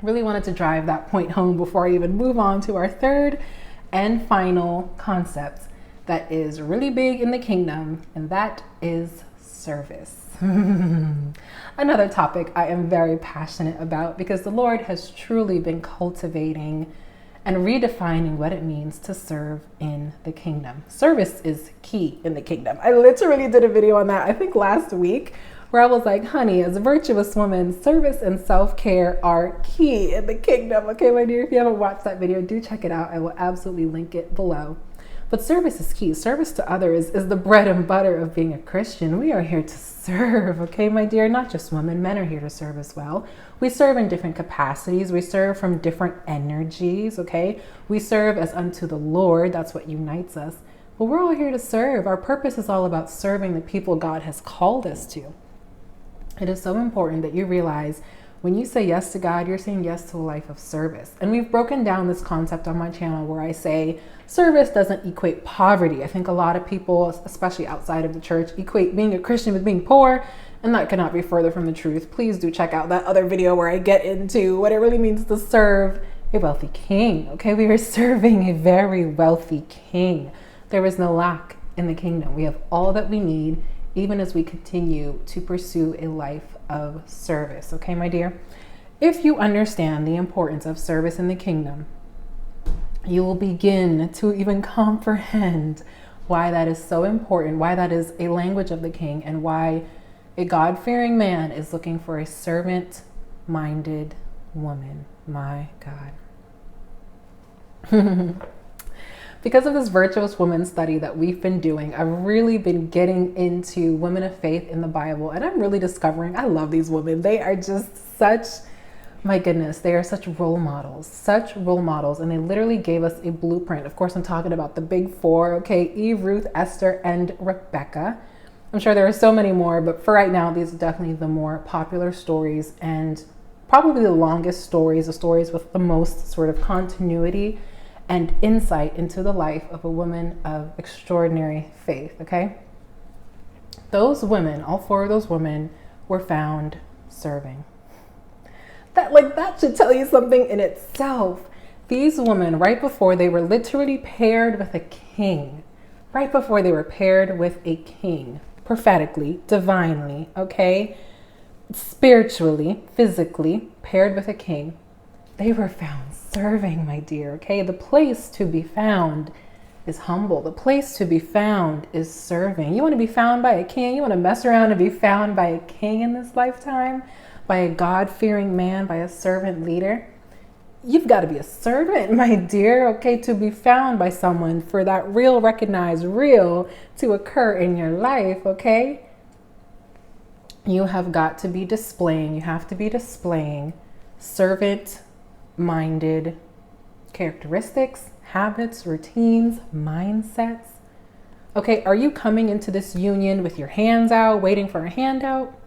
really wanted to drive that point home before I even move on to our third and final concept that is really big in the kingdom, and that is service. Another topic I am very passionate about because the Lord has truly been cultivating and redefining what it means to serve in the kingdom. Service is key in the kingdom. I literally did a video on that, I think last week, where I was like, honey, as a virtuous woman, service and self-care are key in the kingdom. Okay, my dear, if you haven't watched that video, do check it out. I will absolutely link it below. But service is key. Service to others is the bread and butter of being a Christian. We are here to serve, okay, my dear? Not just women, men are here to serve as well. We serve in different capacities. We serve from different energies, okay? We serve as unto the Lord. That's what unites us. But we're all here to serve. Our purpose is all about serving the people God has called us to. It is so important that you realize when you say yes to God, you're saying yes to a life of service. And we've broken down this concept on my channel where I say service doesn't equate poverty. I think a lot of people, especially outside of the church, equate being a Christian with being poor, and that cannot be further from the truth. Please do check out that other video where I get into what it really means to serve a wealthy king. Okay, we are serving a very wealthy king. There is no lack in the kingdom. We have all that we need, even as we continue to pursue a life of service. Okay, my dear? If you understand the importance of service in the kingdom, you will begin to even comprehend why that is so important, why that is a language of the king, and why a God-fearing man is looking for a servant-minded woman. My God. Because of this virtuous woman study that we've been doing, I've really been getting into women of faith in the Bible, and I'm really discovering I love these women. They are just such, my goodness, they are such role models, and they literally gave us a blueprint. Of course, I'm talking about the big four, okay? Eve, Ruth, Esther, and Rebecca. I'm sure there are so many more, but for right now, these are definitely the more popular stories and probably the longest stories, the stories with the most sort of continuity and insight into the life of a woman of extraordinary faith, okay? Those women, all four of those women, were found serving. That should tell you something in itself. These women, right before they were literally paired with a king, prophetically, divinely, okay? Spiritually, physically, paired with a king, they were found serving, my dear, okay? The place to be found is humble. The place to be found is serving. You want to be found by a king? You want to mess around and be found by a king in this lifetime? By a God-fearing man, by a servant leader? You've got to be a servant, my dear, okay? To be found by someone, for that real, recognized real to occur in your life, okay? You have got to be displaying, servant-minded characteristics, habits, routines, mindsets. Okay, are you coming into this union with your hands out, waiting for a handout?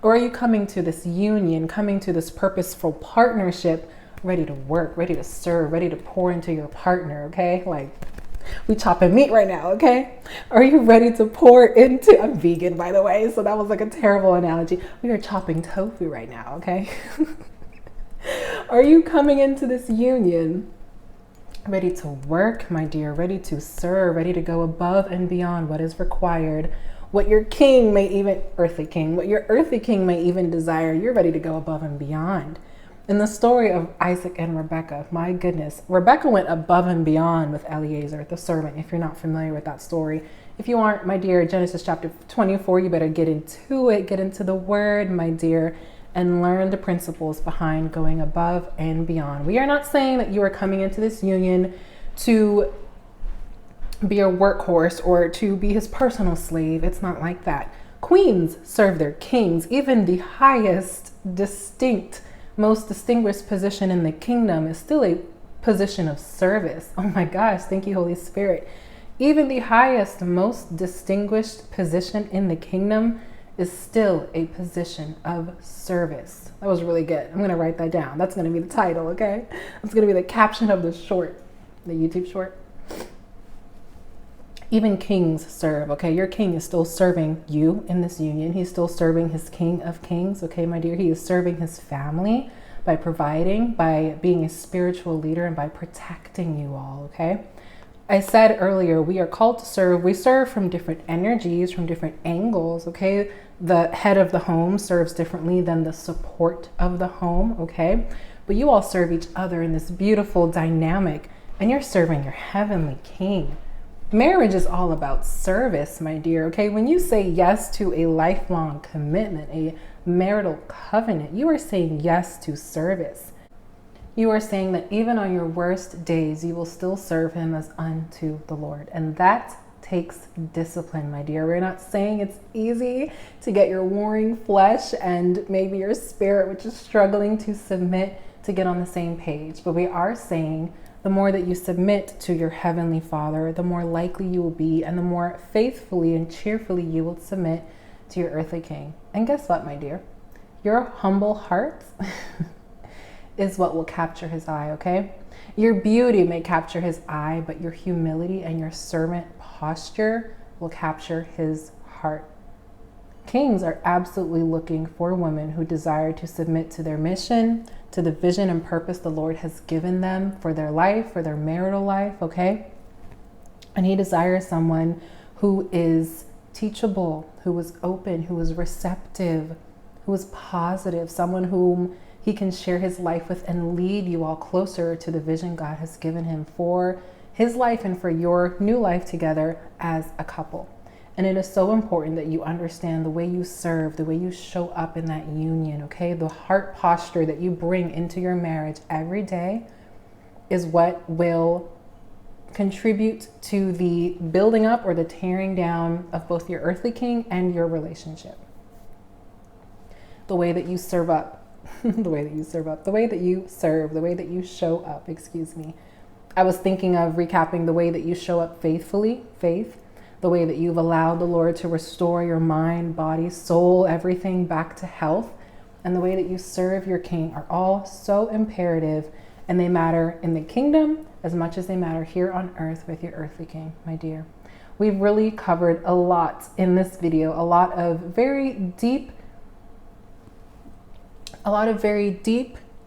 Or are you coming to this union, coming to this purposeful partnership, ready to work, ready to serve, ready to pour into your partner, okay? Like, we chopping meat right now, okay? Are you ready to pour into, I'm vegan, by the way, so that was like a terrible analogy. We are chopping tofu right now, okay? Are you coming into this union ready to work, my dear, ready to serve, ready to go above and beyond what is required, what your king may even, what your earthly king may even desire? You're ready to go above and beyond. In the story of Isaac and Rebecca, my goodness, Rebecca went above and beyond with Eliezer, the servant, if you're not familiar with that story. If you aren't, my dear, Genesis chapter 24, you better get into it, get into the word, my dear, and learn the principles behind going above and beyond. We are not saying that you are coming into this union to be a workhorse or to be his personal slave. It's not like that. Queens serve their kings. Even the highest, distinct, most distinguished position in the kingdom is still a position of service. Oh my gosh, thank you, Holy Spirit. Even the highest, most distinguished position in the kingdom is still a position of service. That was really good. I'm going to write that down. That's going to be the title, okay? That's going to be the caption of the short, the YouTube short. Even kings serve, okay? Your king is still serving you in this union. He's still serving his King of Kings, okay, my dear? He is serving his family by by providing, by being a spiritual leader, and by protecting you all, okay? I said earlier, we are called to serve. We serve from different energies, from different angles, okay? The head of the home serves differently than the support of the home, okay? But you all serve each other in this beautiful dynamic, and you're serving your heavenly King. Marriage is all about service, my dear, okay? When you say yes to a lifelong commitment, a marital covenant, you are saying yes to service. You are saying that even on your worst days, you will still serve him as unto the Lord. And that takes discipline, my dear. We're not saying it's easy to get your warring flesh and maybe your spirit, which is struggling to submit, to get on the same page. But we are saying the more that you submit to your heavenly Father, the more likely you will be, and the more faithfully and cheerfully you will submit to your earthly King. And guess what, my dear? Your humble heart is what will capture his eye, okay? Your beauty may capture his eye, but your humility and your servant posture will capture his heart. Kings are absolutely looking for women who desire to submit to their mission, to the vision and purpose the Lord has given them for their life, for their marital life, okay? And he desires someone who is teachable, who is open, who is receptive, who is positive, someone whom he can share his life with and lead you all closer to the vision God has given him for his life and for your new life together as a couple. And it is so important that you understand the way you serve, the way you show up in that union, okay? The heart posture that you bring into your marriage every day is what will contribute to the building up or the tearing down of both your earthly king and your relationship. The way that you serve up, the way that you serve up, the way that you serve, the way that you show up, I was thinking of recapping the way that you show up faithfully, the way that you've allowed the Lord to restore your mind, body, soul, everything back to health, and the way that you serve your King are all so imperative, and they matter in the kingdom as much as they matter here on earth with your earthly King, my dear. We've really covered a lot in this video, a lot of very deep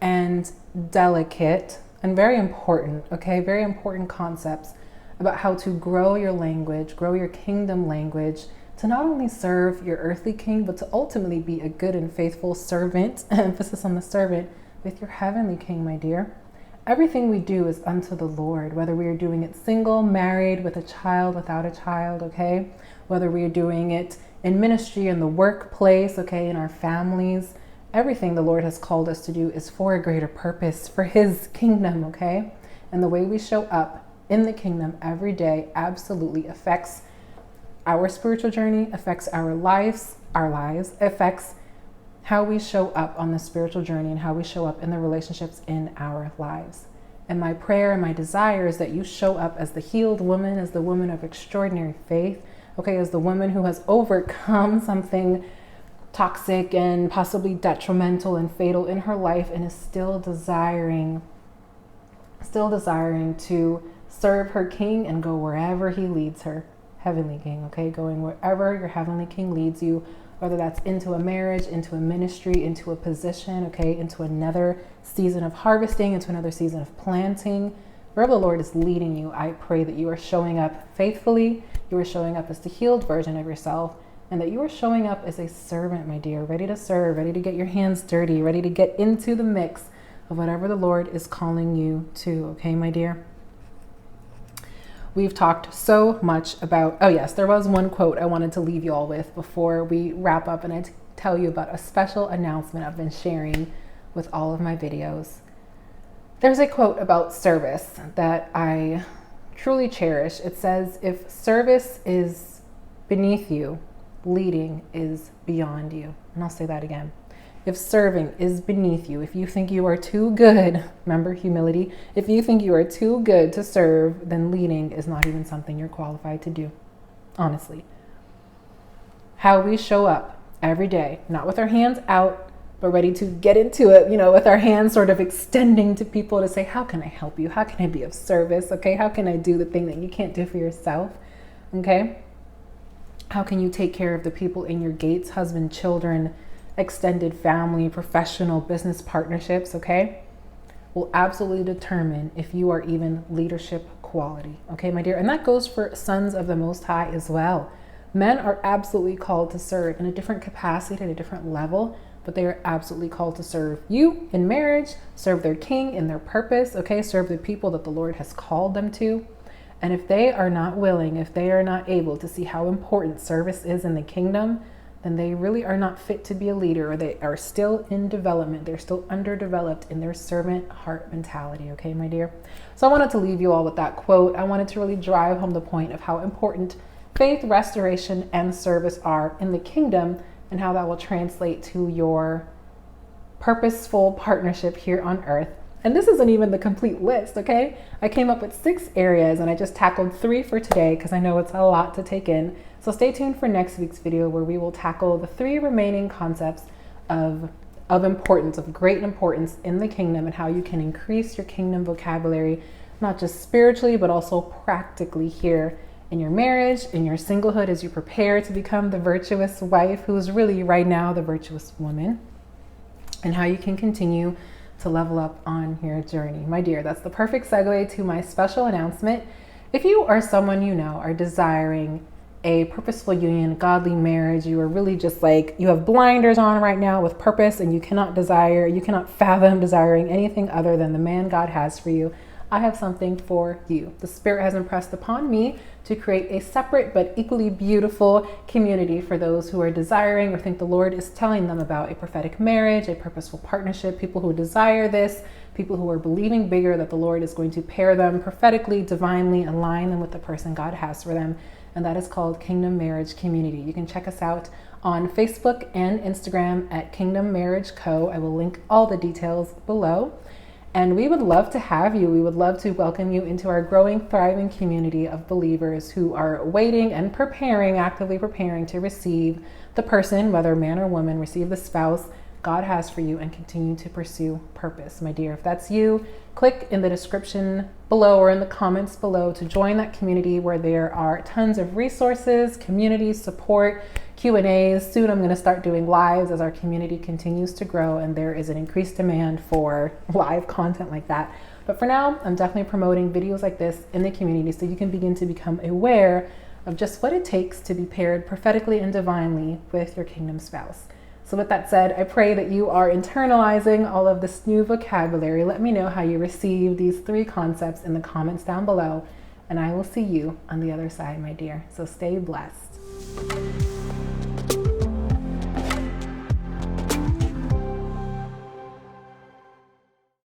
and delicate and very important, okay, very important concepts about how to grow your language, grow your kingdom language, to not only serve your earthly king, but to ultimately be a good and faithful servant, emphasis on the servant, with your heavenly King, my dear. Everything we do is unto the Lord, whether we are doing it single, married, with a child, without a child, okay? Whether we are doing it in ministry, in the workplace, okay, in our families. Everything the Lord has called us to do is for a greater purpose, for his kingdom, okay? And the way we show up in the kingdom every day absolutely affects our spiritual journey, affects our lives, affects how we show up on the spiritual journey and how we show up in the relationships in our lives. And my prayer and my desire is that you show up as the healed woman, as the woman of extraordinary faith, okay, as the woman who has overcome something toxic and possibly detrimental and fatal in her life and is still desiring to serve her King and go wherever he leads her, heavenly King, okay? Going wherever your heavenly King leads you, whether that's into a marriage, into a ministry, into a position, okay, into another season of harvesting, into another season of planting. Wherever the Lord is leading you, I pray that you are showing up faithfully, you are showing up as the healed version of yourself, and that you are showing up as a servant, my dear, ready to serve, ready to get your hands dirty, ready to get into the mix of whatever the Lord is calling you to, okay, my dear? We've talked so much about, oh yes, there was one quote I wanted to leave you all with before we wrap up, and I tell you about a special announcement I've been sharing with all of my videos. There's a quote about service that I truly cherish. It says, if service is beneath you, leading is beyond you. And I'll say that again. If serving is beneath you, if you think you are too good, remember humility, if you think you are too good to serve, then leading is not even something you're qualified to do, honestly. How we show up every day, not with our hands out, but ready to get into it, with our hands sort of extending to people to say, how can I help you? How can I be of service? Okay, how can I do the thing that you can't do for yourself? Okay, how can you take care of the people in your gates, husband, children, extended family, professional, business partnerships, okay, will absolutely determine if you are even leadership quality, okay, my dear? And that goes for sons of the Most High as well. Men are absolutely called to serve in a different capacity, at a different level, but they are absolutely called to serve you in marriage, serve their king in their purpose, okay, serve the people that the Lord has called them to. And if they are not willing, if they are not able to see how important service is in the kingdom, then they really are not fit to be a leader, or they are still in development. They're still underdeveloped in their servant heart mentality, okay, my dear? So I wanted to leave you all with that quote. I wanted to really drive home the point of how important faith, restoration, and service are in the kingdom, and how that will translate to your purposeful partnership here on earth. And this isn't even the complete list, okay? I came up with 6 areas and I just tackled 3 for today because I know it's a lot to take in. So stay tuned for next week's video where we will tackle the 3 remaining concepts of importance, of great importance in the kingdom, and how you can increase your kingdom vocabulary, not just spiritually, but also practically here in your marriage, in your singlehood, as you prepare to become the virtuous wife who's really right now the virtuous woman, and how you can continue to level up on your journey. My dear, that's the perfect segue to my special announcement. If you are someone you know are desiring a purposeful union, godly marriage, you are really just like, you have blinders on right now with purpose, and you cannot fathom desiring anything other than the man God has for you, I have something for you. The Spirit has impressed upon me to create a separate but equally beautiful community for those who are desiring or think the Lord is telling them about a prophetic marriage, a purposeful partnership, people who desire this, people who are believing bigger that the Lord is going to pair them prophetically, divinely, align them with the person God has for them. And that is called Kingdom Marriage Community. You can check us out on Facebook and Instagram at Kingdom Marriage Co. I will link all the details below. And we would love to have you. We would love to welcome you into our growing, thriving community of believers who are waiting and preparing, actively preparing to receive the person, whether man or woman, receive the spouse God has for you and continue to pursue purpose. My dear, if that's you, click in the description below or in the comments below to join that community where there are tons of resources, community support, Q&As. Soon I'm going to start doing lives as our community continues to grow, and there is an increased demand for live content like that. But for now, I'm definitely promoting videos like this in the community so you can begin to become aware of just what it takes to be paired prophetically and divinely with your kingdom spouse. So with that said, I pray that you are internalizing all of this new vocabulary. Let me know how you receive these 3 concepts in the comments down below, and I will see you on the other side, my dear. So stay blessed.